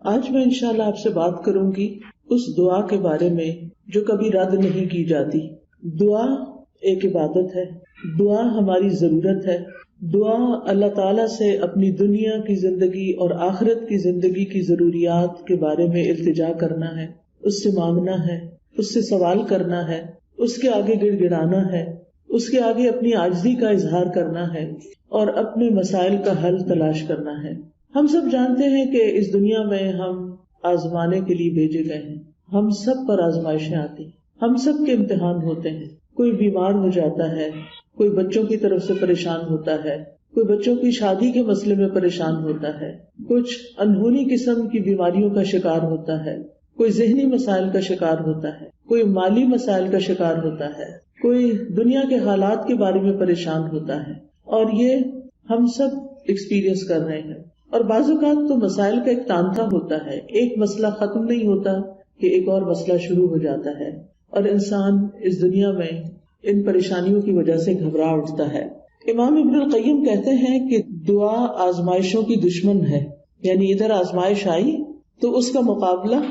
آج میں انشاءاللہ آپ سے بات کروں گی اس دعا کے بارے میں جو کبھی رد نہیں کی جاتی۔ دعا ایک عبادت ہے، دعا ہماری ضرورت ہے، دعا اللہ تعالیٰ سے اپنی دنیا کی زندگی اور آخرت کی زندگی کی ضروریات کے بارے میں التجا کرنا ہے، اس سے مانگنا ہے، اس سے سوال کرنا ہے، اس کے آگے گڑ گڑانا ہے، اس کے آگے اپنی عاجزی کا اظہار کرنا ہے اور اپنے مسائل کا حل تلاش کرنا ہے۔ ہم سب جانتے ہیں کہ اس دنیا میں ہم آزمانے کے لیے بھیجے گئے ہیں، ہم سب پر آزمائشیں آتی ہیں، ہم سب کے امتحان ہوتے ہیں، کوئی بیمار ہو جاتا ہے، کوئی بچوں کی طرف سے پریشان ہوتا ہے، کوئی بچوں کی شادی کے مسئلے میں پریشان ہوتا ہے، کچھ انہونی قسم کی بیماریوں کا شکار ہوتا ہے، کوئی ذہنی مسائل کا شکار ہوتا ہے، کوئی مالی مسائل کا شکار ہوتا ہے، کوئی دنیا کے حالات کے بارے میں پریشان ہوتا ہے، اور یہ ہم سب ایکسپیرینس کر رہے ہیں۔ اور بعض اوقات تو مسائل کا ایک تانتا ہوتا ہے، ایک مسئلہ ختم نہیں ہوتا کہ ایک اور مسئلہ شروع ہو جاتا ہے، اور انسان اس دنیا میں ان پریشانیوں کی وجہ سے گھبرا اٹھتا ہے۔ امام ابن القیم کہتے ہیں کہ دعا آزمائشوں کی دشمن ہے، یعنی ادھر آزمائش آئی تو اس کا مقابلہ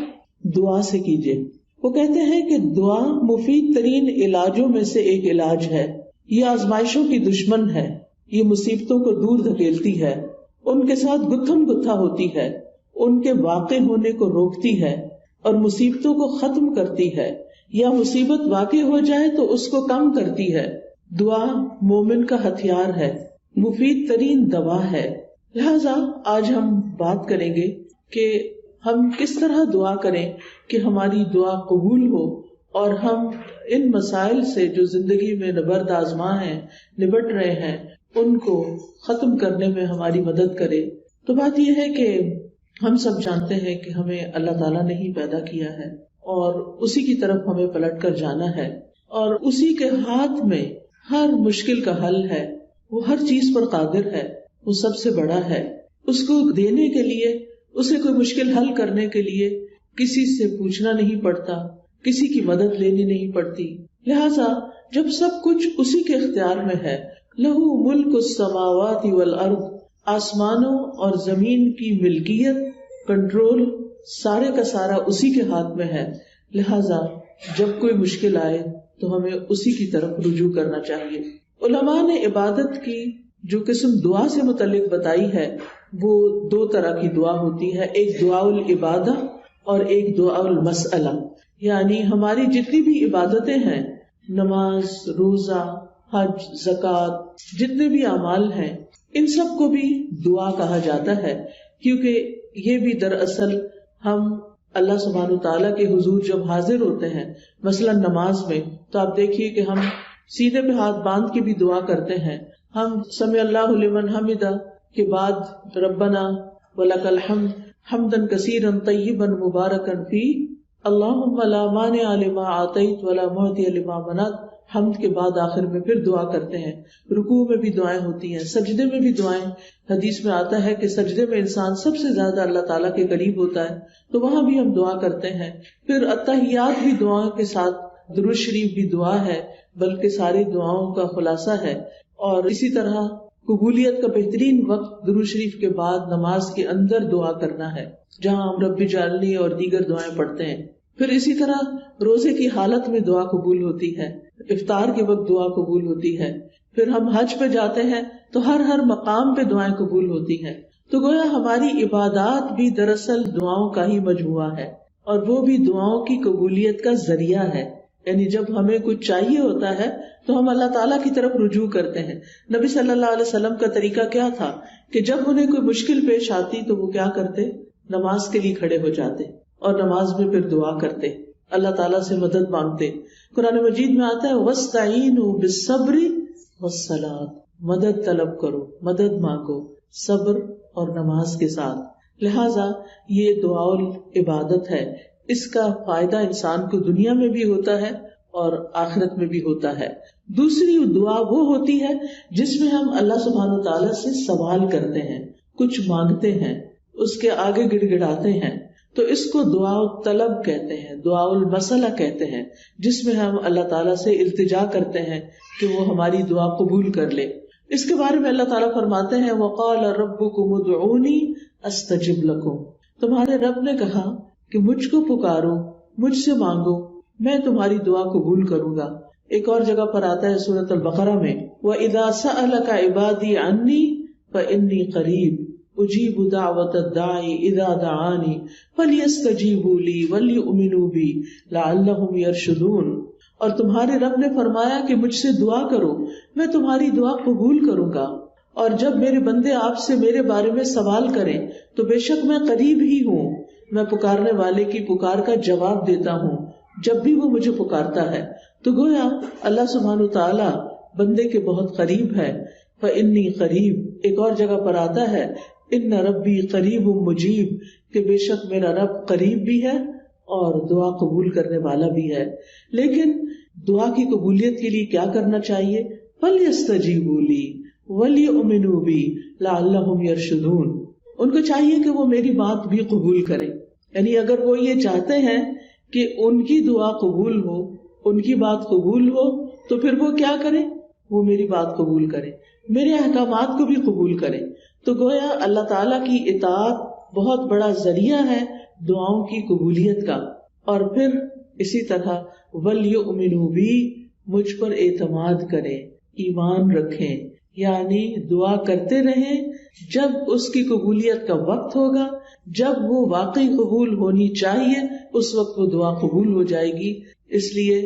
دعا سے کیجیے۔ وہ کہتے ہیں کہ دعا مفید ترین علاجوں میں سے ایک علاج ہے، یہ آزمائشوں کی دشمن ہے، یہ مصیبتوں کو دور دھکیلتی ہے، ان کے ساتھ گتھم گتھا ہوتی ہے، ان کے واقع ہونے کو روکتی ہے اور مصیبتوں کو ختم کرتی ہے، یا مصیبت واقع ہو جائے تو اس کو کم کرتی ہے۔ دعا مومن کا ہتھیار ہے، مفید ترین دوا ہے۔ لہذا آج ہم بات کریں گے کہ ہم کس طرح دعا کریں کہ ہماری دعا قبول ہو اور ہم ان مسائل سے جو زندگی میں نبرد آزما ہیں، نبٹ رہے ہیں، ان کو ختم کرنے میں ہماری مدد کرے۔ تو بات یہ ہے کہ ہم سب جانتے ہیں کہ ہمیں اللہ تعالیٰ نے ہی پیدا کیا ہے اور اسی کی طرف ہمیں پلٹ کر جانا ہے، اور اسی کے ہاتھ میں ہر مشکل کا حل ہے، وہ ہر چیز پر قادر ہے، وہ سب سے بڑا ہے۔ اس کو دینے کے لیے، اسے کوئی مشکل حل کرنے کے لیے کسی سے پوچھنا نہیں پڑتا، کسی کی مدد لینی نہیں پڑتی۔ لہذا جب سب کچھ اسی کے اختیار میں ہے، لہو ملک السماوات والارض، آسمانوں اور زمین کی ملکیت، کنٹرول، سارے کا سارا اسی کے ہاتھ میں ہے، لہذا جب کوئی مشکل آئے تو ہمیں اسی کی طرف رجوع کرنا چاہیے۔ علماء نے عبادت کی جو قسم دعا سے متعلق بتائی ہے وہ دو طرح کی دعا ہوتی ہے، ایک دعا العبادہ اور ایک دعا المسئلہ، یعنی ہماری جتنی بھی عبادتیں ہیں، نماز، روزہ، حج، زکوٰۃ، جتنے بھی اعمال ہیں، ان سب کو بھی دعا کہا جاتا ہے، کیونکہ یہ بھی دراصل ہم اللہ سبحانہ تعالیٰ کے حضور جب حاضر ہوتے ہیں، مثلا نماز میں، تو آپ دیکھیے کہ ہم سینے پہ ہاتھ باندھ کے بھی دعا کرتے ہیں۔ ہم سمع اللہ لمن حمدہ کے بعد ربنا ولک الحمد حمدا کثیرا طیبا مبارکا فیہ اللہم لا مانع لما اعطیت ولا معطی لما منعت، حمد کے بعد آخر میں پھر دعا کرتے ہیں۔ رکوع میں بھی دعائیں ہوتی ہیں، سجدے میں بھی دعائیں، حدیث میں آتا ہے کہ سجدے میں انسان سب سے زیادہ اللہ تعالیٰ کے قریب ہوتا ہے، تو وہاں بھی ہم دعا کرتے ہیں۔ پھر التحیات بھی دعاؤں کے ساتھ، درود شریف بھی دعا ہے، بلکہ ساری دعاؤں کا خلاصہ ہے۔ اور اسی طرح قبولیت کا بہترین وقت درود شریف کے بعد نماز کے اندر دعا کرنا ہے، جہاں ہم رب اجعلنی اور دیگر دعائیں پڑھتے ہیں۔ پھر اسی طرح روزے کی حالت میں دعا قبول ہوتی ہے، افطار کے وقت دعا قبول ہوتی ہے۔ پھر ہم حج پہ جاتے ہیں تو ہر مقام پہ دعائیں قبول ہوتی ہیں۔ تو گویا ہماری عبادات بھی دراصل دعاؤں کا ہی مجموعہ ہے، اور وہ بھی دعاؤں کی قبولیت کا ذریعہ ہے۔ یعنی جب ہمیں کچھ چاہیے ہوتا ہے تو ہم اللہ تعالیٰ کی طرف رجوع کرتے ہیں۔ نبی صلی اللہ علیہ وسلم کا طریقہ کیا تھا کہ جب انہیں کوئی مشکل پیش آتی تو وہ کیا کرتے؟ نماز کے لیے کھڑے ہو جاتے اور نماز میں پھر دعا کرتے، اللہ تعالیٰ سے مدد مانگتے۔ قرآن مجید میں آتا ہے وَاسْتَعِینُوا بِالصَّبْرِ وَالصَّلَاةِ، مدد طلب کرو، مدد مانگو صبر اور نماز کے ساتھ۔ لہٰذا یہ دعا العبادت ہے، اس کا فائدہ انسان کو دنیا میں بھی ہوتا ہے اور آخرت میں بھی ہوتا ہے۔ دوسری دعا وہ ہوتی ہے جس میں ہم اللہ سبحانہ تعالیٰ سے سوال کرتے ہیں، کچھ مانگتے ہیں، اس کے آگے گڑ گڑاتے ہیں، تو اس کو دعا الطلب کہتے ہیں، دعا المسئلہ کہتے ہیں، جس میں ہم اللہ تعالیٰ سے التجا کرتے ہیں کہ وہ ہماری دعا قبول کر لے۔ اس کے بارے میں اللہ تعالیٰ فرماتے ہیں وَقَالَ رَبُّكُمُ ادْعُونِي أَسْتَجِبْ لَكُمْ، تمہارے رب نے کہا کہ مجھ کو پکارو، مجھ سے مانگو، میں تمہاری دعا قبول کروں گا۔ ایک اور جگہ پر آتا ہے سورۃ البقرہ میں، وَإِذَا سَأَلَكَ عِبَادِي عَنِّي فَإِنِّي قَرِيبٌ أُجِيبُ دَعْوَةَ الدَّاعِ إِذَا دَعَانِ فَلْيَسْتَجِيبُوا لِي وَلْيُؤْمِنُوا بِي لَعَلَّهُمْ يَرْشُدُونَ۔ اور تمہارے رب نے فرمایا کہ مجھ سے دعا کرو، میں تمہاری دعا قبول کروں گا، اور جب میرے بندے آپ سے میرے بارے میں سوال کریں تو بے شک میں قریب ہی ہوں، میں پکارنے والے کی پکار کا جواب دیتا ہوں جب بھی وہ مجھے پکارتا ہے۔ تو گویا اللہ سبحانہ وتعالی بندے کے بہت قریب ہے۔ فإنی قریب، ایک اور جگہ پر آتا ہے ان ربی قریب مجیب، کہ بے شک میرا رب قریب بھی ہے اور دعا قبول کرنے والا بھی ہے۔ لیکن دعا کی قبولیت کے لیے کیا کرنا چاہیے؟ فَلْيَسْتَجِيبُوا لِي وَلْيُؤْمِنُوا بِي لَعَلَّهُمْ يَرْشُدُونَ۔ ان کو چاہیے کہ وہ میری بات بھی قبول کریں، یعنی اگر وہ یہ چاہتے ہیں کہ ان کی دعا قبول ہو، ان کی بات قبول ہو، تو پھر وہ کیا کریں؟ وہ میری بات قبول کریں، میرے احکامات کو بھی قبول کریں۔ تو گویا اللہ تعالیٰ کی اطاعت بہت بڑا ذریعہ ہے دعاؤں کی قبولیت کا۔ اور پھر اسی طرح وَلْيُؤْمِنُوا بِي، مجھ پر اعتماد کریں، ایمان رکھیں، یعنی دعا کرتے رہیں، جب اس کی قبولیت کا وقت ہوگا، جب وہ واقعی قبول ہونی چاہیے، اس وقت وہ دعا قبول ہو جائے گی۔ اس لیے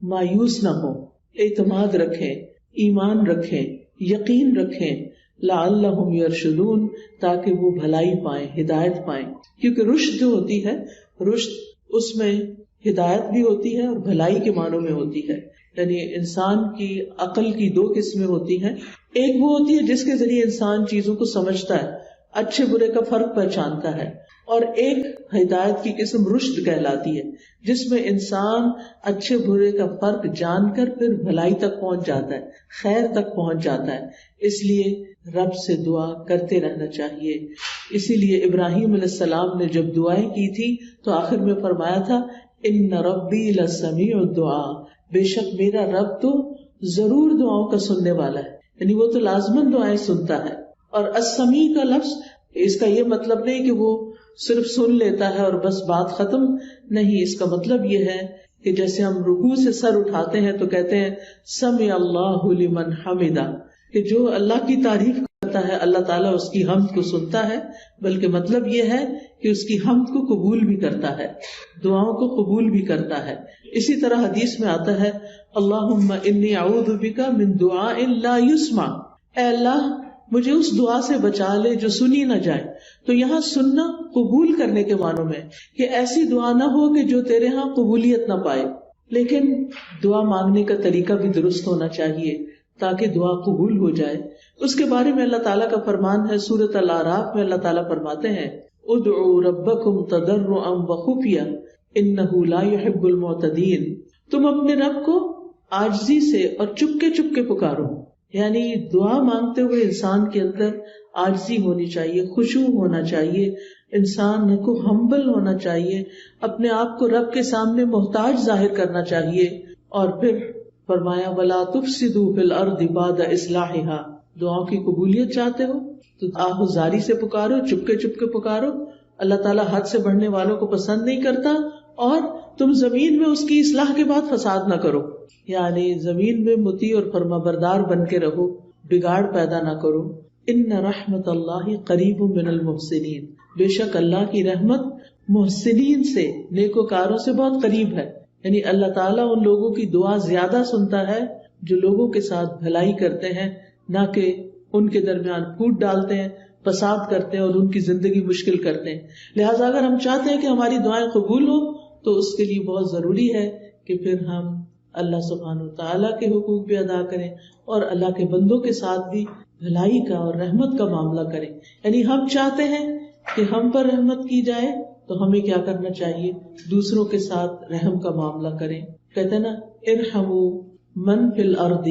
مایوس نہ ہو، اعتماد رکھیں، ایمان رکھیں، یقین رکھیں، لعلہم یرشدون، تاکہ وہ بھلائی پائیں، ہدایت پائیں۔ کیونکہ رشد جو ہوتی ہے، رشد اس میں ہدایت بھی ہوتی ہے اور بھلائی کے معنوں میں ہوتی ہے۔ یعنی انسان کی عقل کی دو قسمیں ہوتی ہیں، ایک وہ ہوتی ہے جس کے ذریعے انسان چیزوں کو سمجھتا ہے، اچھے برے کا فرق پہچانتا ہے، اور ایک ہدایت کی قسم رشد کہلاتی ہے، جس میں انسان اچھے برے کا فرق جان کر پھر بھلائی تک پہنچ جاتا ہے، خیر تک پہنچ جاتا ہے۔ اس لیے رب سے دعا کرتے رہنا چاہیے۔ اسی لیے ابراہیم علیہ السلام نے جب دعائیں کی تھی تو آخر میں فرمایا تھا ان ربی لسمیع الدعاء، بے شک میرا رب تو ضرور دعاؤں کا سننے والا ہے، یعنی وہ تو لازماً دعائیں سنتا ہے۔ اور السمیع کا لفظ، اس کا یہ مطلب نہیں کہ وہ صرف سن لیتا ہے اور بس بات ختم، نہیں، اس کا مطلب یہ ہے کہ جیسے ہم رکوع سے سر اٹھاتے ہیں تو کہتے ہیں سمع اللہ لمن حمدہ، کہ جو اللہ کی تعریف کرتا ہے اللہ تعالیٰ اس کی حمد کو سنتا ہے، بلکہ مطلب یہ ہے کہ اس کی حمد کو قبول بھی کرتا ہے، دعاؤں کو قبول بھی کرتا ہے۔ اسی طرح حدیث میں آتا ہے اللہم انی اعوذ بک من دعاء لا یسمع، اے اللہ مجھے اس دعا سے بچا لے جو سنی نہ جائے۔ تو یہاں سننا قبول کرنے کے معنوں میں، کہ ایسی دعا نہ ہو کہ جو تیرے ہاں قبولیت نہ پائے، لیکن دعا مانگنے کا طریقہ بھی درست ہونا چاہیے تاکہ دعا قبول ہو جائے۔ اس کے بارے میں اللہ تعالیٰ کا فرمان ہے سورۃ الاعراف میں، اللہ تعالیٰ فرماتے ہیں ادعوا ربکم تضرعا وخفیا انہ لا يحب المعتدین، تم اپنے رب کو عاجزی سے اور چپکے چپکے پکارو، یعنی دعا مانگتے ہوئے انسان کے اندر عاجزی ہونی چاہیے، خشوع ہونا چاہیے، انسان کو ہمبل ہونا چاہیے، اپنے آپ کو رب کے سامنے محتاج ظاہر کرنا چاہیے۔ اور پھر فرمایا وَلَا تُفْسِدُوا فِي الْأَرْضِ بَعْدَ إِصْلَاحِهَا، دعاؤں کی قبولیت چاہتے ہو تو آہوزاری سے پکارو، چپکے چپکے پکارو۔ اللہ تعالیٰ حد سے بڑھنے والوں کو پسند نہیں کرتا، اور تم زمین میں اس کی اصلاح کے بعد فساد نہ کرو، یعنی زمین میں مطیع اور فرما بردار بن کے رہو، بگاڑ پیدا نہ کرو۔ ان رحمت اللہ قریب من المحسنین، بے شک اللہ کی رحمت محسنین سے، نیکوکاروں سے بہت قریب ہے، یعنی اللہ تعالیٰ ان لوگوں کی دعا زیادہ سنتا ہے جو لوگوں کے ساتھ بھلائی کرتے ہیں، نہ کہ ان کے درمیان پھوٹ ڈالتے ہیں، فساد کرتے ہیں اور ان کی زندگی مشکل کرتے ہیں۔ لہٰذا اگر ہم چاہتے ہیں کہ ہماری دعائیں قبول ہو تو اس کے لیے بہت ضروری ہے کہ پھر ہم اللہ سبحانہ وتعالیٰ کے حقوق بھی ادا کریں اور اللہ کے بندوں کے ساتھ بھی بھلائی کا اور رحمت کا معاملہ کریں۔ یعنی ہم چاہتے ہیں کہ ہم پر رحمت کی جائے تو ہمیں کیا کرنا چاہیے؟ دوسروں کے ساتھ رحم کا معاملہ کریں۔ کہتے ہیں نا ارحموا من فی الارض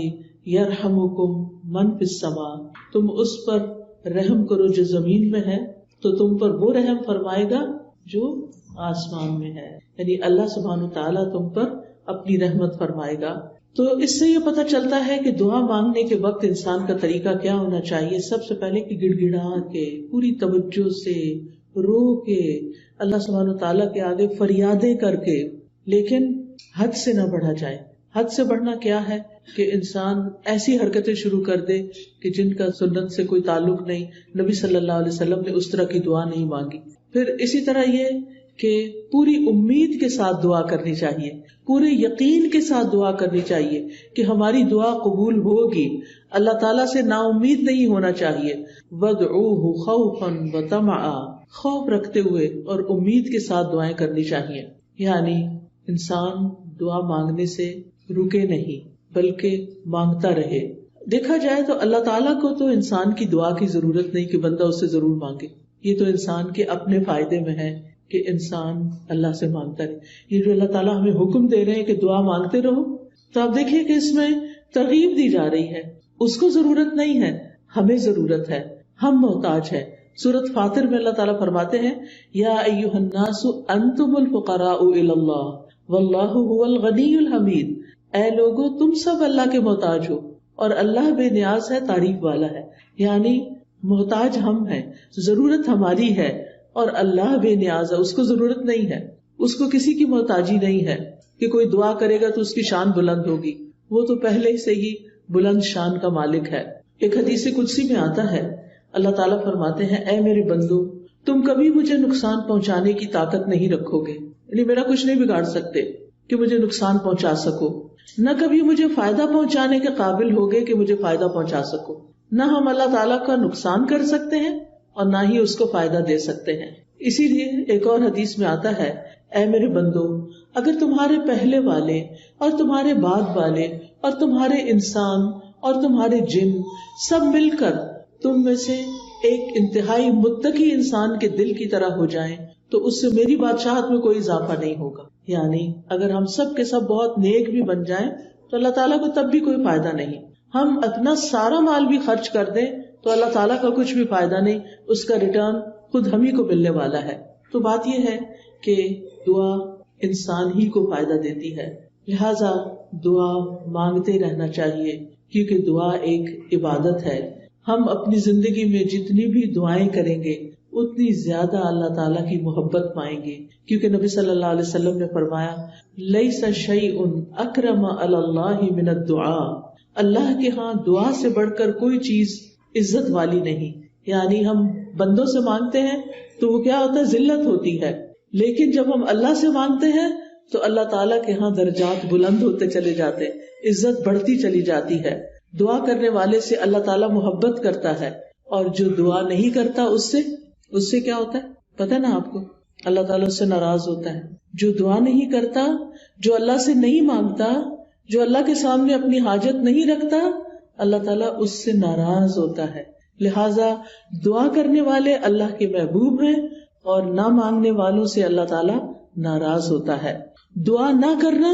یرحمکم من فی السماء، تم اس پر رحم کرو جو زمین میں ہے تو تم پر وہ رحم فرمائے گا جو آسمان میں ہے، یعنی اللہ سبحانہ وتعالیٰ تم پر اپنی رحمت فرمائے گا۔ تو اس سے یہ پتہ چلتا ہے کہ دعا مانگنے کے وقت انسان کا طریقہ کیا ہونا چاہیے۔ سب سے پہلے کہ گڑ گڑا کے پوری توجہ سے رو کے, اللہ سبحانہ تعالیٰ کے آگے فریادیں کر کے, لیکن حد سے نہ بڑھا جائے. حد سے بڑھنا کیا ہے کہ انسان ایسی حرکتیں شروع کر دے کہ جن کا سنت سے کوئی تعلق نہیں. نبی صلی اللہ علیہ وسلم نے اس طرح کی دعا نہیں مانگی. پھر اسی طرح یہ کہ پوری امید کے ساتھ دعا کرنی چاہیے, پورے یقین کے ساتھ دعا کرنی چاہیے کہ ہماری دعا قبول ہوگی. اللہ تعالیٰ سے نا امید نہیں ہونا چاہیے. وَادْعُوهُ خَوْفًا وَطَمَعًا, خوف رکھتے ہوئے اور امید کے ساتھ دعائیں کرنی چاہیے. یعنی انسان دعا مانگنے سے رکے نہیں بلکہ مانگتا رہے. دیکھا جائے تو اللہ تعالیٰ کو تو انسان کی دعا کی ضرورت نہیں کہ بندہ اس سے ضرور مانگے. یہ تو انسان کے اپنے فائدے میں ہے کہ انسان اللہ سے مانگتا رہے. یہ جو اللہ تعالیٰ ہمیں حکم دے رہے ہیں کہ دعا مانگتے رہو, تو آپ دیکھیے کہ اس میں ترغیب دی جا رہی ہے. اس کو ضرورت نہیں ہے, ہمیں ضرورت ہے, ہم محتاج ہیں. سورۃ فاطر میں اللہ تعالیٰ فرماتے ہیں یا ایھا الناس انتم الفقراء الی اللہ واللہ هو الغنی الحمید. اے لوگو تم سب اللہ کے محتاج ہو اور اللہ بے نیاز ہے, تعریف والا ہے. یعنی محتاج ہم ہیں, ضرورت ہماری ہے اور اللہ بے نیاز ہے, اس کو ضرورت نہیں ہے, اس کو کسی کی محتاجی نہیں ہے کہ کوئی دعا کرے گا تو اس کی شان بلند ہوگی. وہ تو پہلے سے ہی بلند شان کا مالک ہے. ایک حدیث قدسی میں آتا ہے, اللہ تعالیٰ فرماتے ہیں اے میرے بندو تم کبھی مجھے نقصان پہنچانے کی طاقت نہیں رکھو گے, یعنی میرا کچھ نہیں بگاڑ سکتے کہ مجھے نقصان پہنچا سکو, نہ کبھی مجھے فائدہ پہنچانے کے قابل ہوگے کہ مجھے فائدہ پہنچا سکو. نہ ہم اللہ تعالیٰ کا نقصان کر سکتے ہیں اور نہ ہی اس کو فائدہ دے سکتے ہیں. اسی لیے ایک اور حدیث میں آتا ہے اے میرے بندو اگر تمہارے پہلے والے اور تمہارے بعد والے اور تمہارے انسان اور تمہارے جن سب مل کر تم میں سے ایک انتہائی متقی انسان کے دل کی طرح ہو جائیں تو اس سے میری بادشاہت میں کوئی اضافہ نہیں ہوگا. یعنی اگر ہم سب کے سب بہت نیک بھی بن جائیں تو اللہ تعالیٰ کو تب بھی کوئی فائدہ نہیں. ہم اپنا سارا مال بھی خرچ کر دیں تو اللہ تعالیٰ کا کچھ بھی فائدہ نہیں, اس کا ریٹرن خود ہم ہی کو ملنے والا ہے. تو بات یہ ہے کہ دعا انسان ہی کو فائدہ دیتی ہے, لہذا دعا مانگتے رہنا چاہیے کیونکہ دعا ایک عبادت ہے. ہم اپنی زندگی میں جتنی بھی دعائیں کریں گے اتنی زیادہ اللہ تعالیٰ کی محبت پائیں گے, کیونکہ نبی صلی اللہ علیہ وسلم نے فرمایا لیس شیء اکرم علی اللہ من الدعاء, اللہ کے ہاں دعا سے بڑھ کر کوئی چیز عزت والی نہیں. یعنی ہم بندوں سے مانگتے ہیں تو وہ کیا ہوتا ہے, ذلت ہوتی ہے, لیکن جب ہم اللہ سے مانگتے ہیں تو اللہ تعالیٰ کے ہاں درجات بلند ہوتے چلے جاتے, عزت بڑھتی چلی جاتی ہے. دعا کرنے والے سے اللہ تعالیٰ محبت کرتا ہے, اور جو دعا نہیں کرتا اس سے کیا ہوتا ہے پتہ نا آپ کو, اللہ تعالیٰ اس سے ناراض ہوتا ہے. جو دعا نہیں کرتا, جو اللہ سے نہیں مانگتا, جو اللہ کے سامنے اپنی حاجت نہیں رکھتا, اللہ تعالیٰ اس سے ناراض ہوتا ہے. لہٰذا دعا کرنے والے اللہ کے محبوب ہیں اور نہ مانگنے والوں سے اللہ تعالیٰ ناراض ہوتا ہے. دعا نہ کرنا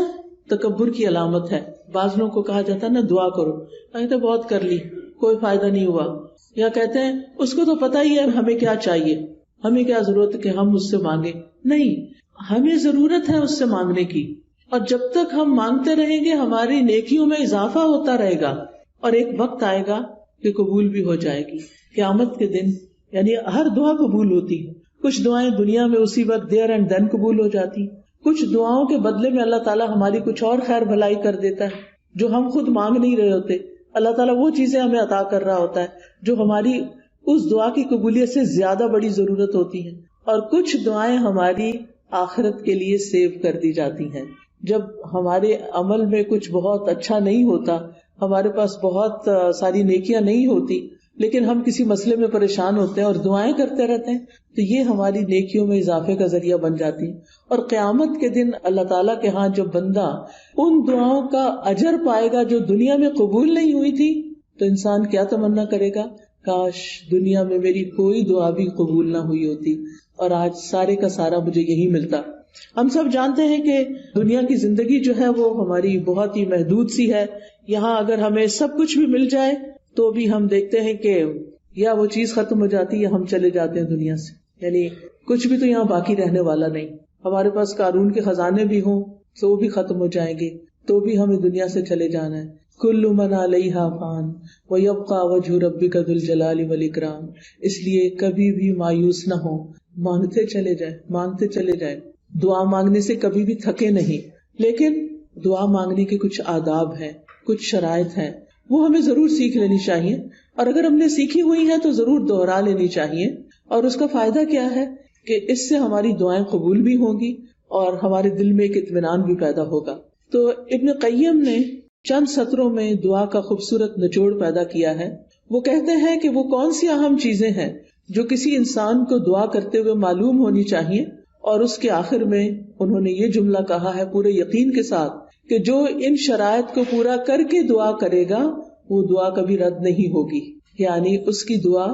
تکبر کی علامت ہے. بعض لوگوں کو کہا جاتا ہے نا دعا کرو, کہتے بہت کر لی کوئی فائدہ نہیں ہوا, یا کہتے ہیں اس کو تو پتہ ہی ہے ہمیں کیا چاہیے, ہمیں کیا ضرورت ہے کہ ہم اس سے مانگے. نہیں, ہمیں ضرورت ہے اس سے مانگنے کی, اور جب تک ہم مانگتے رہیں گے ہماری نیکیوں میں اضافہ ہوتا رہے گا, اور ایک وقت آئے گا کہ قبول بھی ہو جائے گی. قیامت کے دن یعنی ہر دعا قبول ہوتی ہے. کچھ دعائیں دنیا میں اسی وقت دیر اینڈ دین قبول ہو جاتی, کچھ دعاؤں کے بدلے میں اللہ تعالیٰ ہماری کچھ اور خیر بھلائی کر دیتا ہے جو ہم خود مانگ نہیں رہے ہوتے. اللہ تعالیٰ وہ چیزیں ہمیں عطا کر رہا ہوتا ہے جو ہماری اس دعا کی قبولیت سے زیادہ بڑی ضرورت ہوتی ہے, اور کچھ دعائیں ہماری آخرت کے لیے سیو کر دی جاتی ہیں. جب ہمارے عمل میں کچھ بہت اچھا نہیں ہوتا, ہمارے پاس بہت ساری نیکیاں نہیں ہوتی, لیکن ہم کسی مسئلے میں پریشان ہوتے ہیں اور دعائیں کرتے رہتے ہیں, تو یہ ہماری نیکیوں میں اضافے کا ذریعہ بن جاتی ہیں. اور قیامت کے دن اللہ تعالیٰ کے ہاں جو بندہ ان دعاؤں کا اجر پائے گا جو دنیا میں قبول نہیں ہوئی تھی, تو انسان کیا تمنا کرے گا, کاش دنیا میں میری کوئی دعا بھی قبول نہ ہوئی ہوتی اور آج سارے کا سارا مجھے یہی ملتا. ہم سب جانتے ہیں کہ دنیا کی زندگی جو ہے وہ ہماری بہت ہی محدود سی ہے. یہاں اگر ہمیں سب کچھ بھی مل جائے تو بھی ہم دیکھتے ہیں کہ یا وہ چیز ختم ہو جاتی ہے یا ہم چلے جاتے ہیں دنیا سے. یعنی کچھ بھی تو یہاں باقی رہنے والا نہیں. ہمارے پاس قارون کے خزانے بھی ہوں تو وہ بھی ختم ہو جائیں گے, تو بھی ہمیں دنیا سے چلے جانا ہے. کل من علیہا فان ویبقی وجہ ربک ذو الجلال والاکرام. اس لیے کبھی بھی مایوس نہ ہو, مانگتے چلے جائیں، مانگتے چلے جائیں. دعا مانگنے سے کبھی بھی تھکے نہیں. لیکن دعا مانگنے کے کچھ آداب ہیں، کچھ شرائط ہیں، وہ ہمیں ضرور سیکھ لینی چاہیے. اور اگر ہم نے سیکھی ہوئی ہیں تو ضرور دوہرا لینی چاہیے. اور اس کا فائدہ کیا ہے کہ اس سے ہماری دعائیں قبول بھی ہوں گی اور ہمارے دل میں ایک اطمینان بھی پیدا ہوگا. تو ابن قیم نے چند سطروں میں دعا کا خوبصورت نچوڑ پیدا کیا ہے. وہ کہتے ہیں کہ وہ کون سی اہم چیزیں ہیں جو کسی انسان کو دعا کرتے ہوئے معلوم ہونی چاہیے. اور اس کے آخر میں انہوں نے یہ جملہ کہا ہے پورے یقین کے ساتھ کہ جو ان شرائط کو پورا کر کے دعا کرے گا وہ دعا کبھی رد نہیں ہوگی، یعنی اس کی دعا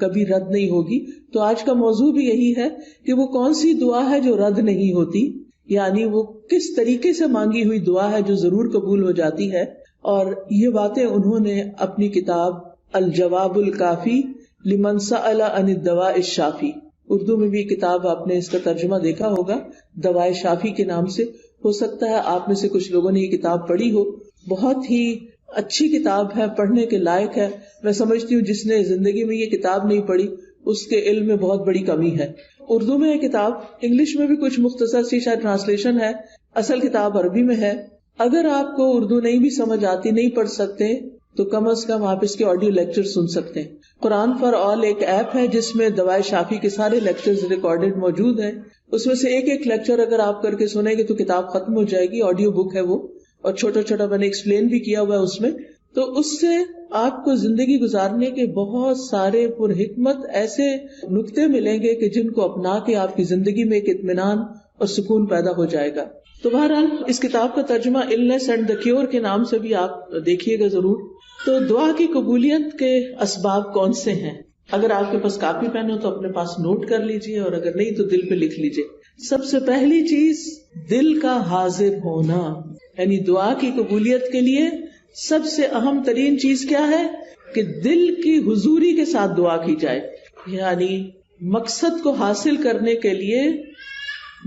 کبھی رد نہیں ہوگی. تو آج کا موضوع بھی یہی ہے کہ وہ کون سی دعا ہے جو رد نہیں ہوتی، یعنی وہ کس طریقے سے مانگی ہوئی دعا ہے جو ضرور قبول ہو جاتی ہے. اور یہ باتیں انہوں نے اپنی کتاب الجواب الکافی لمن سأل عن الدواء الشافی، اردو میں بھی کتاب آپ نے اس کا ترجمہ دیکھا ہوگا دوائے شافی کے نام سے. ہو سکتا ہے آپ میں سے کچھ لوگوں نے یہ کتاب پڑھی ہو. بہت ہی اچھی کتاب ہے، پڑھنے کے لائق ہے. میں سمجھتی ہوں جس نے زندگی میں یہ کتاب نہیں پڑھی اس کے علم میں بہت بڑی کمی ہے. اردو میں یہ کتاب، انگلش میں بھی کچھ مختصر سی شاید ٹرانسلیشن ہے، اصل کتاب عربی میں ہے. اگر آپ کو اردو نہیں بھی سمجھ آتی، نہیں پڑھ سکتے، تو کم از کم آپ اس کے آڈیو لیکچر سن سکتے ہیں. قرآن فار آل ایک ایپ ہے جس میں دوائے شافی کے سارے لیکچرز ریکارڈڈ موجود ہیں. اس میں سے ایک لیکچر اگر آپ کر کے سنیں گے تو کتاب ختم ہو جائے گی. آڈیو بک ہے وہ، اور چھوٹا چھوٹا میں نے ایکسپلین بھی کیا ہوا ہے اس میں. تو اس سے آپ کو زندگی گزارنے کے بہت سارے پر حکمت ایسے نکتے ملیں گے کہ جن کو اپنا کے آپ کی زندگی میں ایک اطمینان اور سکون پیدا ہو جائے گا. تو بہرحال اس کتاب کا ترجمہ النس اینڈ دا کیور کے نام سے بھی آپ دیکھیے گا ضرور. تو دعا کی قبولیت کے اسباب کون سے ہیں؟ اگر آپ کے پاس کاپی پین ہو تو اپنے پاس نوٹ کر لیجئے، اور اگر نہیں تو دل پہ لکھ لیجئے. سب سے پہلی چیز دل کا حاضر ہونا، یعنی دعا کی قبولیت کے لیے سب سے اہم ترین چیز کیا ہے کہ دل کی حضوری کے ساتھ دعا کی جائے. یعنی مقصد کو حاصل کرنے کے لیے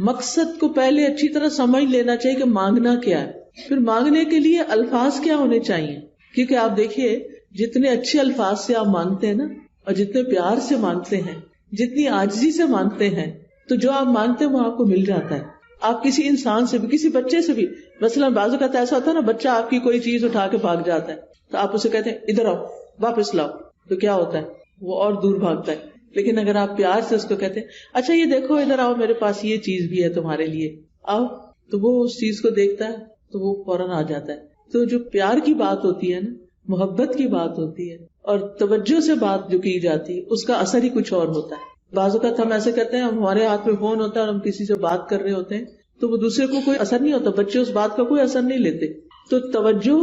مقصد کو پہلے اچھی طرح سمجھ لینا چاہیے کہ مانگنا کیا ہے. پھر مانگنے کے لیے الفاظ کیا ہونے چاہیے، کیونکہ آپ دیکھیے جتنے اچھے الفاظ سے آپ مانگتے ہیں نا، اور جتنے پیار سے مانگتے ہیں، جتنی عاجزی سے مانگتے ہیں، تو جو آپ مانگتے ہیں وہ آپ کو مل جاتا ہے. آپ کسی انسان سے بھی، کسی بچے سے بھی، مثلا بعض اوقات ایسا ہوتا ہے نا، بچہ آپ کی کوئی چیز اٹھا کے بھاگ جاتا ہے تو آپ اسے کہتے ہیں ادھر آؤ، واپس لاؤ، تو کیا ہوتا ہے، وہ اور دور بھاگتا ہے. لیکن اگر آپ پیار سے اس کو کہتے ہیں اچھا یہ دیکھو ادھر آؤ، میرے پاس یہ چیز بھی ہے تمہارے لیے، آؤ، تو وہ اس چیز کو دیکھتا ہے تو وہ فوراً آ جاتا ہے. تو جو پیار کی بات ہوتی ہے نا، محبت کی بات ہوتی ہے، اور توجہ سے بات جو کی جاتی ہے، اس کا اثر ہی کچھ اور ہوتا ہے. بعض اوقات ہم ایسے کرتے ہیں، ہمارے ہاتھ میں فون ہوتا ہے اور ہم کسی سے بات کر رہے ہوتے ہیں تو وہ دوسرے کو کوئی اثر نہیں ہوتا، بچے اس بات کا کوئی اثر نہیں لیتے. تو توجہ،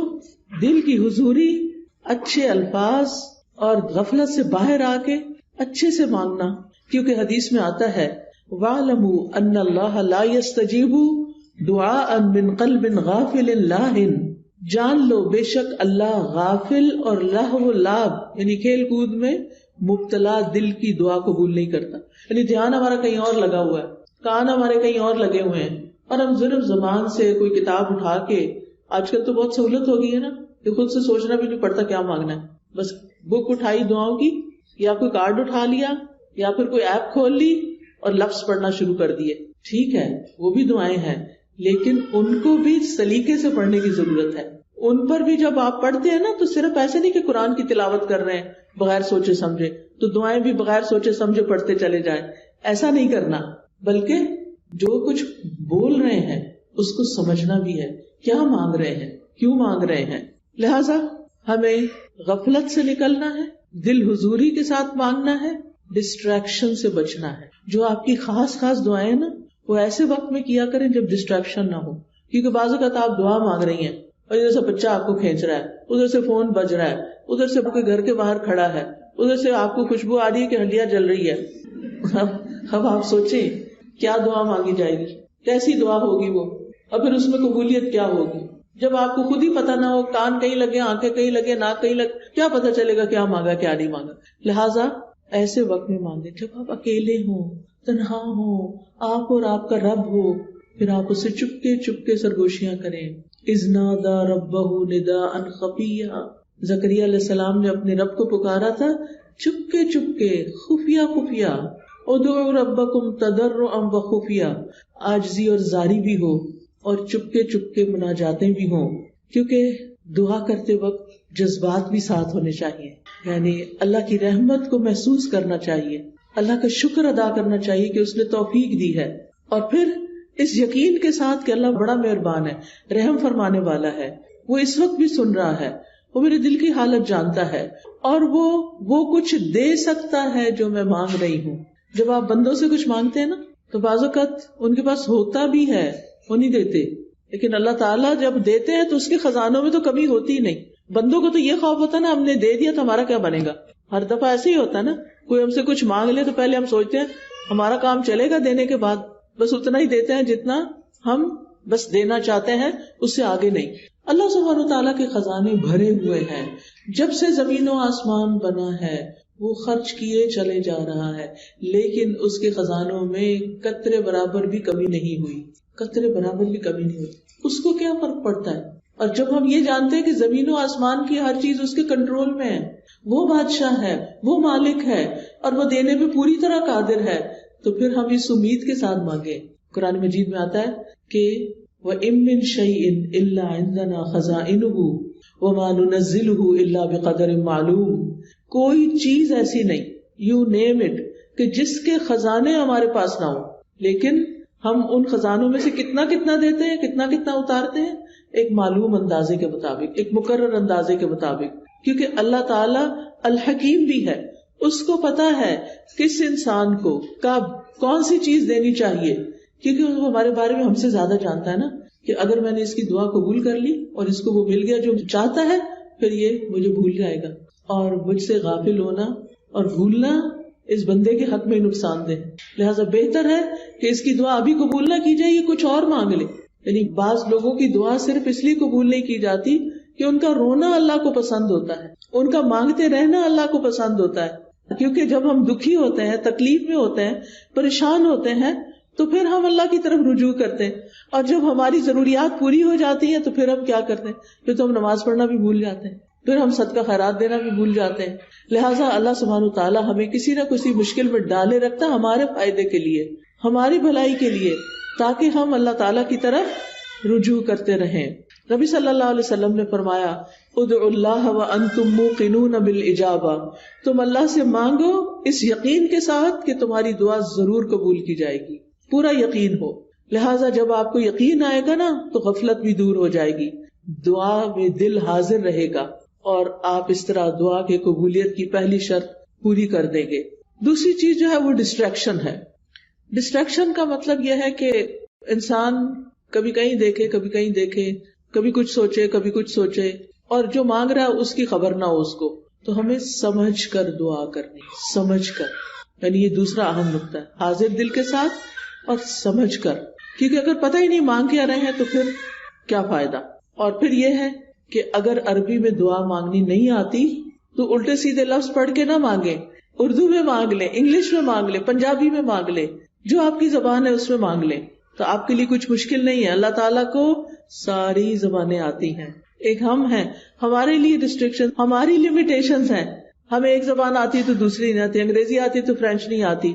دل کی حضوری، اچھے الفاظ، اور غفلت سے باہر آ کے اچھے سے مانگنا. کیونکہ حدیث میں آتا ہے وَاعْلَمُوا أَنَّ اللَّهَ لَا يَسْتَجِيبُ دُعَاءً مِّن قَلْبٍ غَافِلٍ لَاهٍ، جان لو بے شک اللہ غافل اور لہو لعب یعنی کھیل کود میں مبتلا دل کی دعا قبول نہیں کرتا. یعنی دھیان ہمارا کہیں اور لگا ہوا ہے، کان ہمارے کہیں اور لگے ہوئے ہیں، اور ہم صرف زبان سے کوئی کتاب اٹھا کے، آج کل تو بہت سہولت ہو گئی ہے نا کہ خود سے سوچنا بھی نہیں پڑتا کیا مانگنا ہے، بس بک اٹھائی دعاؤں کی، یا کوئی کارڈ اٹھا لیا، یا پھر کوئی ایپ کھول لی اور لفظ پڑھنا شروع کر دیے. ٹھیک ہے، وہ بھی دعائیں ہیں، لیکن ان کو بھی سلیقے سے پڑھنے کی ضرورت ہے. ان پر بھی جب آپ پڑھتے ہیں نا تو صرف ایسے نہیں کہ قرآن کی تلاوت کر رہے ہیں بغیر سوچے سمجھے تو دعائیں بھی بغیر سوچے سمجھے پڑھتے چلے جائیں، ایسا نہیں کرنا، بلکہ جو کچھ بول رہے ہیں اس کو سمجھنا بھی ہے، کیا مانگ رہے ہیں، کیوں مانگ رہے ہیں. لہذا ہمیں غفلت سے نکلنا ہے، دل حضوری کے ساتھ مانگنا ہے، ڈسٹریکشن سے بچنا ہے. جو آپ کی خاص خاص دعائیں نا وہ ایسے وقت میں کیا کریں جب ڈسٹریکشن نہ ہو. کیونکہ بعض اوقات آپ دعا مانگ رہی ہیں اور ادھر سے بچہ آپ کو کھینچ رہا ہے، ادھر سے فون بج رہا ہے، ادھر سے کوئی گھر کے باہر کھڑا ہے، ادھر سے آپ کو خوشبو آ رہی ہے کہ ہڈیاں جل رہی ہے. اب آپ سوچیں کیا دعا مانگی جائے گی، کیسی دعا ہوگی وہ، اور پھر اس میں قبولیت کیا ہوگی. جب آپ کو خود ہی پتہ نہ ہو، کان کہیں لگے، آنکھیں کہیں لگے، ناک کہیں لگے، کیا پتہ چلے گا کیا مانگا کیا نہیں مانگا. لہٰذا ایسے وقت میں مانگے جب آپ اکیلے ہوں، تنہا ہوں، آپ اور آپ کا رب ہو، پھر آپ اسے چپکے چپکے سرگوشیاں کریں. اذ نادى ربه نداء خفيا، زکریا علیہ السلام نے اپنے رب کو پکارا تھا چپکے چپکے، خفیہ خفیہ. ادعوا ربکم تضرعا وخفیا، عاجزی اور زاری بھی ہو اور چپکے چپکے مناجاتیں بھی ہوں، کیونکہ دعا کرتے وقت جذبات بھی ساتھ ہونے چاہیے. یعنی اللہ کی رحمت کو محسوس کرنا چاہیے، اللہ کا شکر ادا کرنا چاہیے کہ اس نے توفیق دی ہے، اور پھر اس یقین کے ساتھ کہ اللہ بڑا مہربان ہے، رحم فرمانے والا ہے، وہ اس وقت بھی سن رہا ہے، وہ میرے دل کی حالت جانتا ہے، اور وہ کچھ دے سکتا ہے جو میں مانگ رہی ہوں. جب آپ بندوں سے کچھ مانگتے ہیں نا تو بعض اوقات ان کے پاس ہوتا بھی ہے، وہ نہیں دیتے، لیکن اللہ تعالیٰ جب دیتے ہیں تو اس کے خزانوں میں تو کمی ہوتی ہی نہیں. بندوں کو تو یہ خوف ہوتا ہے نا، ہم نے دے دیا تو ہمارا کیا بنے گا. ہر دفعہ ایسے ہی ہوتا ہے نا، کوئی ہم سے کچھ مانگ لے تو پہلے ہم سوچتے ہیں ہمارا کام چلے گا دینے کے بعد، بس اتنا ہی دیتے ہیں جتنا ہم بس دینا چاہتے ہیں، اس سے آگے نہیں. اللہ سبحانہ وتعالیٰ کے خزانے بھرے ہوئے ہیں، جب سے زمین و آسمان بنا ہے وہ خرچ کیے چلے جا رہا ہے، لیکن اس کے خزانوں میں قطرے برابر بھی کمی نہیں ہوئی، قطرے برابر بھی کمی نہیں ہوئی. اس کو کیا فرق پڑتا ہے؟ اور جب ہم یہ جانتے ہیں کہ زمین و آسمان کی ہر چیز اس کے کنٹرول میں ہے، وہ بادشاہ ہے، وہ مالک ہے، اور وہ دینے پہ پوری طرح قادر ہے، تو پھر ہم اس امید کے ساتھ مانگے. قرآن مجید میں آتا ہے کہ وَإِن مِّن شَيْءٍ إِلَّا عِندَنَا خَزَائِنُهُ وَمَا نُنَزِّلُهُ إِلَّا بِقَدَرٍ مَّعْلُومٍ. کوئی چیز ایسی نہیں، یو نیم اٹ، کہ جس کے خزانے ہمارے پاس نہ ہو، لیکن ہم ان خزانوں میں سے کتنا کتنا دیتے ہیں، کتنا کتنا اتارتے ہیں، ایک معلوم اندازے کے مطابق، ایک مقرر اندازے کے مطابق. کیونکہ اللہ تعالیٰ الحکیم بھی ہے، اس کو پتا ہے کس انسان کو کب کون سی چیز دینی چاہیے، کیونکہ وہ ہمارے بارے میں ہم سے زیادہ جانتا ہے نا، کہ اگر میں نے اس کی دعا قبول کر لی اور اس کو وہ مل گیا جو چاہتا ہے، پھر یہ مجھے بھول جائے گا. اور مجھ سے غافل ہونا اور بھولنا اس بندے کے حق میں نقصان دہ، لہٰذا بہتر ہے کہ اس کی دعا ابھی قبول نہ کی جائے، یہ کچھ اور مانگ لے. یعنی بعض لوگوں کی دعا صرف اس لیے قبول نہیں کی جاتی کہ ان کا رونا اللہ کو پسند ہوتا ہے، ان کا مانگتے رہنا اللہ کو پسند ہوتا ہے. کیونکہ جب ہم دکھی ہوتے ہیں، تکلیف میں ہوتے ہیں، پریشان ہوتے ہیں، تو پھر ہم اللہ کی طرف رجوع کرتے ہیں، اور جب ہماری ضروریات پوری ہو جاتی ہیں تو پھر ہم کیا کرتے ہیں، پھر تو ہم نماز پڑھنا بھی بھول جاتے ہیں، پھر ہم صدقہ خیرات دینا بھی بھول جاتے ہیں. لہٰذا اللہ سبحانہ وتعالیٰ ہمیں کسی نہ کسی مشکل میں ڈالے رکھتا ہمارے فائدے کے لیے، ہماری بھلائی کے لیے، تاکہ ہم اللہ تعالیٰ کی طرف رجوع کرتے رہیں. نبی صلی اللہ علیہ وسلم نے فرمایا ادعوا اللہ وانتم موقنون بالاجابہ، تم اللہ سے مانگو اس یقین کے ساتھ کہ تمہاری دعا ضرور قبول کی جائے گی، پورا یقین ہو. لہٰذا جب آپ کو یقین آئے گا نا تو غفلت بھی دور ہو جائے گی، دعا میں دل حاضر رہے گا، اور آپ اس طرح دعا کے قبولیت کی پہلی شرط پوری کر دیں گے. دوسری چیز جو ہے وہ ڈسٹریکشن ہے. ڈسٹریکشن کا مطلب یہ ہے کہ انسان کبھی کہیں دیکھے، کبھی کہیں دیکھے، کبھی کچھ سوچے، کبھی کچھ سوچے، اور جو مانگ رہا ہے اس کی خبر نہ ہو اس کو. تو ہمیں سمجھ کر دعا کرنی، سمجھ کر، یعنی یہ دوسرا اہم نقطہ ہے، حاضر دل کے ساتھ اور سمجھ کر. کیونکہ اگر پتہ ہی نہیں مانگ کیا رہے ہیں تو پھر کیا فائدہ. اور پھر یہ ہے کہ اگر عربی میں دعا مانگنی نہیں آتی تو الٹے سیدھے لفظ پڑھ کے نہ مانگے، اردو میں مانگ لیں، انگلش میں مانگ لیں، پنجابی میں مانگ لیں، جو آپ کی زبان ہے اس میں مانگ لیں، تو آپ کے لیے کچھ مشکل نہیں ہے. اللہ تعالیٰ کو ساری زبانیں آتی ہیں. ایک ہم ہیں، ہمارے لیے ریسٹرکشن، ہماری لمیٹیشنز ہیں. ہمیں ایک زبان آتی ہے تو دوسری نہیں آتی، انگریزی آتی ہے تو فرینچ نہیں آتی،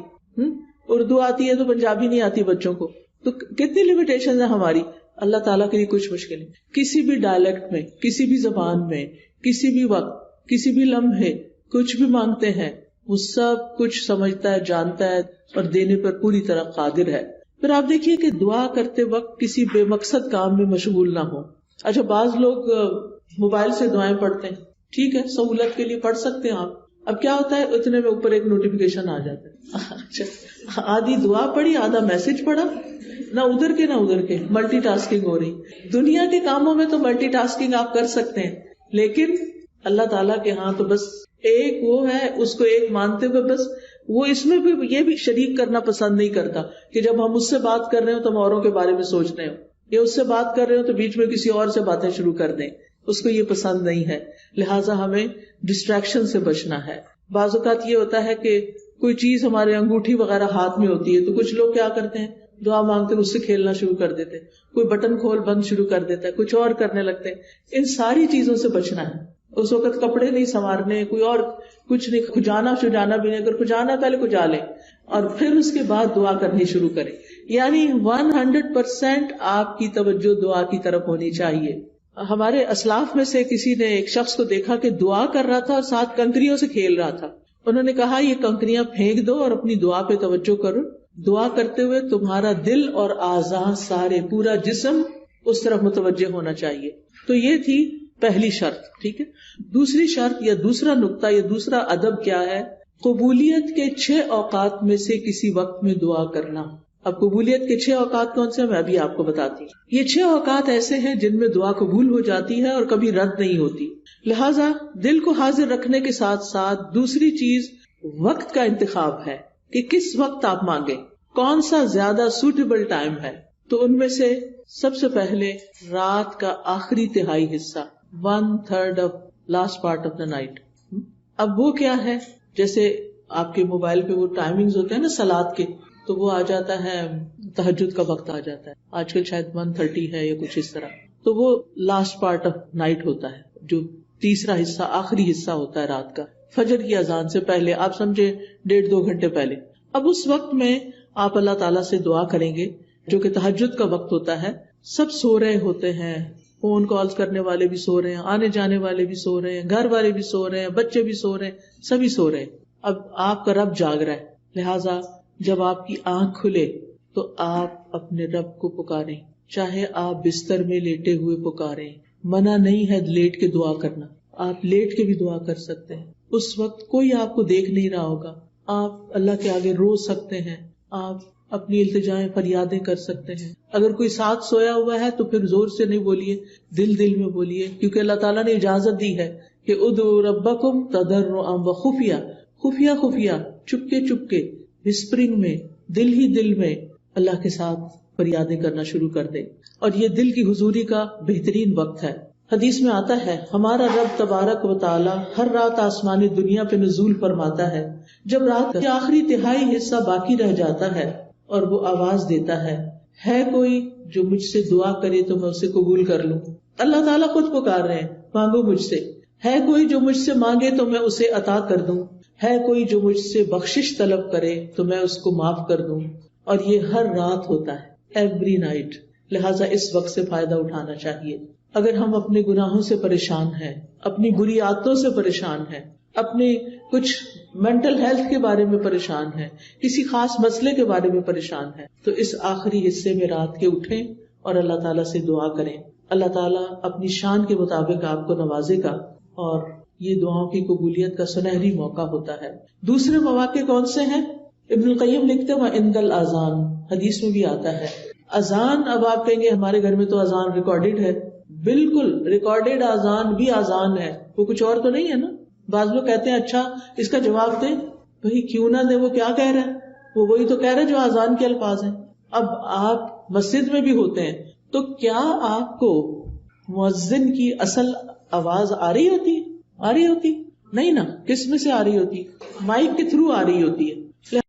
اردو آتی ہے تو پنجابی نہیں آتی بچوں کو. تو کتنی لمیٹیشنز ہیں ہماری. اللہ تعالیٰ کے لیے کچھ مشکل نہیں. کسی بھی ڈائلیکٹ میں، کسی بھی زبان میں، کسی بھی وقت، کسی بھی لمحے کچھ بھی مانگتے ہیں، وہ سب کچھ سمجھتا ہے، جانتا ہے، اور دینے پر پوری طرح قادر ہے. پھر آپ دیکھیے کہ دعا کرتے وقت کسی بے مقصد کام میں مشغول نہ ہو. اچھا، بعض لوگ موبائل سے دعائیں پڑھتے ہیں، ٹھیک ہے، سہولت کے لیے پڑھ سکتے ہیں آپ. اب کیا ہوتا ہے، اتنے میں اوپر ایک نوٹیفیکیشن آ جاتا ہے. اچھا، آدھی دعا پڑھی، آدھا میسج پڑھا، نہ ادھر کے نہ ادھر کے، ملٹی ٹاسکنگ ہو رہی. دنیا کے کاموں میں تو ملٹی ٹاسکنگ آپ کر سکتے ہیں، لیکن اللہ تعالیٰ کے ہاں تو بس ایک وہ ہے، اس کو ایک مانتے ہوئے بس وہ اس میں بھی یہ بھی شریک کرنا پسند نہیں کرتا کہ جب ہم اس سے بات کر رہے ہوں تو ہم اوروں کے بارے میں سوچ رہے ہوں، یا اس سے بات کر رہے ہوں تو بیچ میں کسی اور سے باتیں شروع کر دیں. اس کو یہ پسند نہیں ہے. لہٰذا ہمیں ڈسٹریکشن سے بچنا ہے. بعض اوقات یہ ہوتا ہے کہ کوئی چیز ہمارے انگوٹھی وغیرہ ہاتھ میں ہوتی ہے تو کچھ لوگ کیا کرتے ہیں، دعا مانگتے اس سے کھیلنا شروع کر دیتے، کوئی بٹن کھول بند شروع کر دیتا ہے، کچھ اور کرنے لگتے ہیں. ان ساری چیزوں سے بچنا ہے. اس وقت کپڑے نہیں سنوارنے، کوئی اور کچھ نہیں، کھجانا شجانا بھی نہیں. اگر کھجانا پہلے کھجا لیں، اور پھر اس کے بعد دعا کرنی شروع کریں. یعنی 100% آپ کی توجہ دعا کی طرف ہونی چاہیے. ہمارے اسلاف میں سے کسی نے ایک شخص کو دیکھا کہ دعا کر رہا تھا اور ساتھ کنکریوں سے کھیل رہا تھا. انہوں نے کہا یہ کنکریاں پھینک دو اور اپنی دعا پہ توجہ کرو. دعا کرتے ہوئے تمہارا دل اور اعضاء سارے پورا جسم اس طرف متوجہ ہونا چاہیے. تو یہ تھی پہلی شرط. ٹھیک ہے. دوسری شرط یا دوسرا نقطہ یا دوسرا ادب کیا ہے؟ قبولیت کے 6 اوقات میں سے کسی وقت میں دعا کرنا. اب قبولیت کے 6 اوقات کون سے ہیں میں ابھی آپ کو بتاتی ہوں. یہ 6 اوقات ایسے ہیں جن میں دعا قبول ہو جاتی ہے اور کبھی رد نہیں ہوتی. لہٰذا دل کو حاضر رکھنے کے ساتھ ساتھ دوسری چیز وقت کا انتخاب ہے کہ کس وقت آپ مانگیں, کون سا زیادہ سوٹیبل ٹائم ہے. تو ان میں سے سب سے پہلے رات کا آخری تہائی حصہ, 1/3 of last part of the night. اب وہ کیا ہے؟ جیسے آپ کے موبائل پہ وہ ٹائمنگز ہوتے ہیں نا صلاۃ کے, تو وہ آ جاتا ہے تہجد کا وقت آ جاتا ہے. آج کل شاید 1:30 ہے یا کچھ اس طرح. تو وہ لاسٹ پارٹ آف نائٹ ہوتا ہے, جو تیسرا حصہ آخری حصہ ہوتا ہے رات کا, فجر کی اذان سے پہلے, آپ سمجھے 1.5-2 گھنٹے پہلے. اب اس وقت میں آپ اللہ تعالیٰ سے دعا کریں گے, جو کہ تہجد کا وقت ہوتا ہے. سب سو رہے ہوتے ہیں, فون کالز کرنے والے بھی سو رہے ہیں, آنے جانے والے بھی سو رہے ہیں, گھر والے بھی سو رہے ہیں, بچے بھی سو رہے ہیں, سبھی سو رہے ہیں. اب آپ کا رب جاگ رہا ہے. لہٰذا جب آپ کی آنکھ کھلے تو آپ اپنے رب کو پکاریں, چاہے آپ بستر میں لیٹے ہوئے پکاریں. منع نہیں ہے لیٹ کے دعا کرنا, آپ لیٹ کے بھی دعا کر سکتے ہیں. اس وقت کوئی آپ کو دیکھ نہیں رہا ہوگا, آپ اللہ کے آگے رو سکتے ہیں, آپ اپنی التجائیں فریادیں کر سکتے ہیں. اگر کوئی ساتھ سویا ہوا ہے تو پھر زور سے نہیں بولیے, دل دل میں بولیے, کیونکہ اللہ تعالیٰ نے اجازت دی ہے کہ ادعوا ربکم تضرعا وخفیا, خفیہ خفیہ, چپکے چپکے, وسپرنگ میں, دل ہی دل میں اللہ کے ساتھ فریادیں کرنا شروع کر دیں. اور یہ دل کی حضوری کا بہترین وقت ہے. حدیث میں آتا ہے ہمارا رب تبارک و تعالی ہر رات آسمانی دنیا پہ نزول فرماتا ہے. جب رات کا آخری تہائی حصہ باقی رہ جاتا ہے اور وہ آواز دیتا ہے کوئی جو مجھ سے دعا کرے تو میں اسے قبول کر لوں. اللہ تعالیٰ خود پکار رہے ہیں, مانگو مجھ سے. ہے کوئی جو مجھ سے مانگے تو میں اسے عطا کر دوں. ہے کوئی جو مجھ سے بخشش طلب کرے تو میں اس کو معاف کر دوں. اور یہ ہر رات ہوتا ہے, ایوری نائٹ. لہٰذا اس وقت سے فائدہ اٹھانا چاہیے. اگر ہم اپنے گناہوں سے پریشان ہیں, اپنی بری عادتوں سے پریشان ہیں, اپنے کچھ مینٹل ہیلتھ کے بارے میں پریشان ہیں, کسی خاص مسئلے کے بارے میں پریشان ہیں, تو اس آخری حصے میں رات کے اٹھیں اور اللہ تعالیٰ سے دعا کریں. اللہ تعالیٰ اپنی شان کے مطابق آپ کو نوازے گا اور یہ دعاؤں کی قبولیت کا سنہری موقع ہوتا ہے. دوسرے مواقع کون سے ہیں؟ ابن القیم لکھتے ہیں وعند الاذان, حدیث میں بھی آتا ہے اذان. اب آپ کہیں گے ہمارے گھر میں تو اذان ریکارڈیڈ ہے. بالکل ریکارڈیڈ اذان بھی اذان ہے, وہ کچھ اور تو نہیں ہے نا. بعض لوگ کہتے ہیں اچھا اس کا جواب دیں. بھائی کیوں نہ دیں, وہ کیا کہہ رہا ہے, وہ وہی تو کہہ رہا ہے جو اذان کے الفاظ ہیں. اب آپ مسجد میں بھی ہوتے ہیں تو کیا آپ کو مؤذن کی اصل آواز آ رہی ہوتی نہیں نا. کس میں سے آ رہی ہوتی؟ مائک کے تھرو آ رہی ہوتی ہے.